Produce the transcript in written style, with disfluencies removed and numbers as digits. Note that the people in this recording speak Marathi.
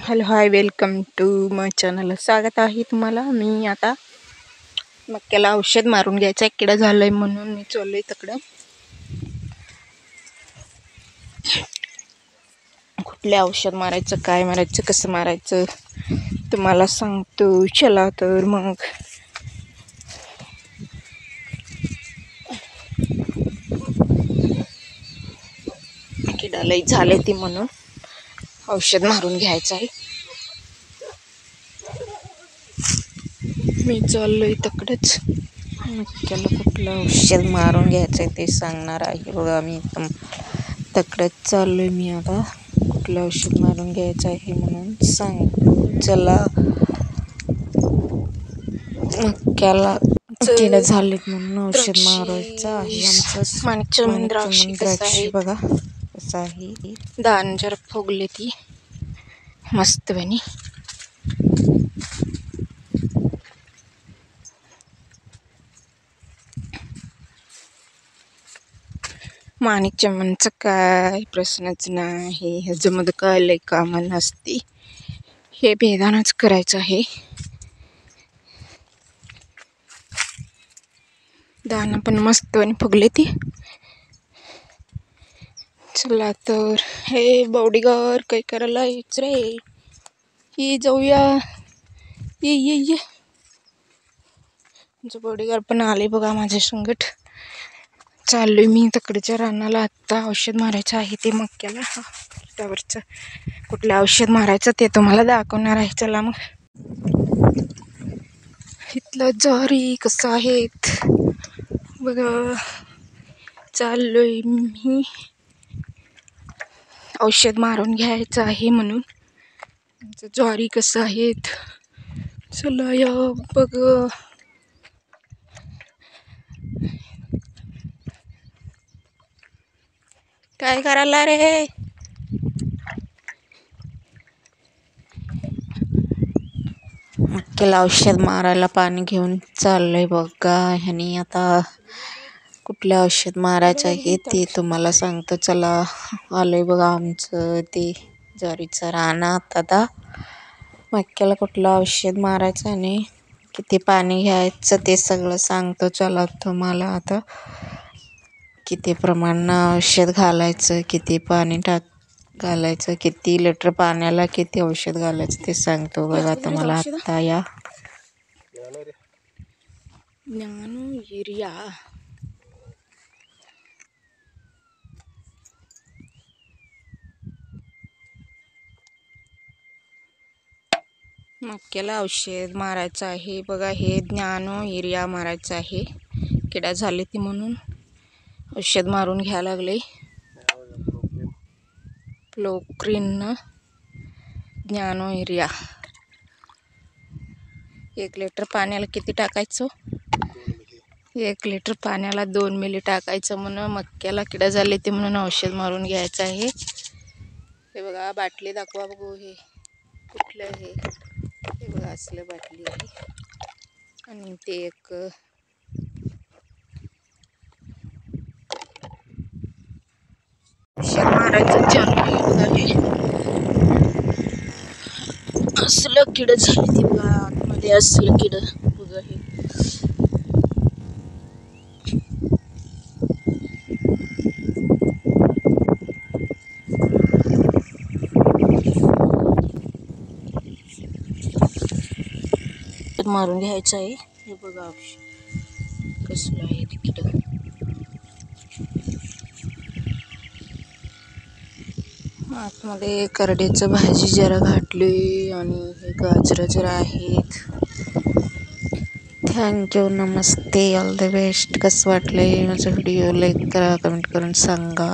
Hello hi, welcome to my channel. स्वागत आहे तुम्हाला. मी आता मक्याला औषध मारून घ्यायचं आहे, किडा झालंय म्हणून मी चाललोय तिकडं. कुठले औषध मारायचं, काय मारायचं, कसं मारायचं तुम्हाला सांगतो. चला तर मग. किडा लई झाले ती म्हणून औषध मारून घ्यायचं आहे. मी चाललोय तिकडंच. मक्याला कुठलं औषध मारून घ्यायचं आहे ते सांगणार आहे बघा. मी तिकडंच चाललोय. मी आता कुठलं औषध मारून घ्यायचं आहे म्हणून सांग. चला. मक्याला किडा झालेत म्हणून औषध मारायचं आहे. आमचं माणिकचमन द्राक्ष बघा कसं आहे. दान जरा फुगले ती मस्त बनी. माणिकचमनचं काय प्रश्नच नाही. ह्याच्यामध्ये काय लय कामं नसती. हे भेदानच करायचं आहे. दाना पण मस्त आणि फुगले ती. चला तर. हे बॉडीगार्ड काय करायला यायच रे. ही जाऊया. ये बॉडीगार्ड पण आले बघा माझ्या संगट. चाललोय मी तिकडच्या रानाला. आत्ता औषध मारायचं आहे ते मक्याला. त्यावरचं कुठलं औषध मारायचं ते तुम्हाला दाखवणार आहे. चला मग. इथलं ज्वारी कसं आहेत बघा. चाललोय मी. औषध मारून घ्यायचं आहे म्हणून. ज्वारी कसं आहेत चला या बघ. काय करायला रे. मक्याला औषध मारायला पाणी घेऊन चाललंय बघा. ह्यानी आता कुठलं औषध मारायचं आहे ते तुम्हाला सांगतो. चला. आलंय बघा आमचं ते ज्वारीचं रानात. आता मक्याला कुठलं औषध मारायचं आणि किती पाणी घ्यायचं ते सगळं सांगतो. चला तुम्हाला. आता किती प्रमाणात औषध घालायचं, किती पाणी घालायचं, किती लिटर पाण्याला किती औषध घालायचं ते सांगतो बघा तुम्हाला. आता या ज्ञानो युरिया. मक्याला औषध मारायचं आहे बघा. हे ज्ञानो युरिया मारायचं आहे. किडा झाले ती म्हणून औषध मारून घ्यायला लागले. प्रोक्रीन ज्ञानो युरिया. 1 लिटर पाण्याला किती टाकायचं. 1 लिटर पाण्याला 2 मिली टाकायचं. म्हणून मक्याला किडा झाले ते म्हणून औषध मारून घ्यायचं आहे. हे बघा बाटली दाखवा बघू. हे कुठलं आहे हे बघा. असलं बाटली आहे. आणि ते एक औषध मारायचं चालू आहे. असलं किड झाली ती बघा. आतमध्ये असलं किड बघा. हे मारून घ्यायचं आहे. हे बघा कसलं आहे ते किड. आतमध्ये करड्याचं भाजी जरा घातली आणि हे गाजरं जरा आहेत. Thank you. Namaste. All the best. कसं वाटलंय माझं व्हिडिओ. लाईक करा, कमेंट करून सांगा.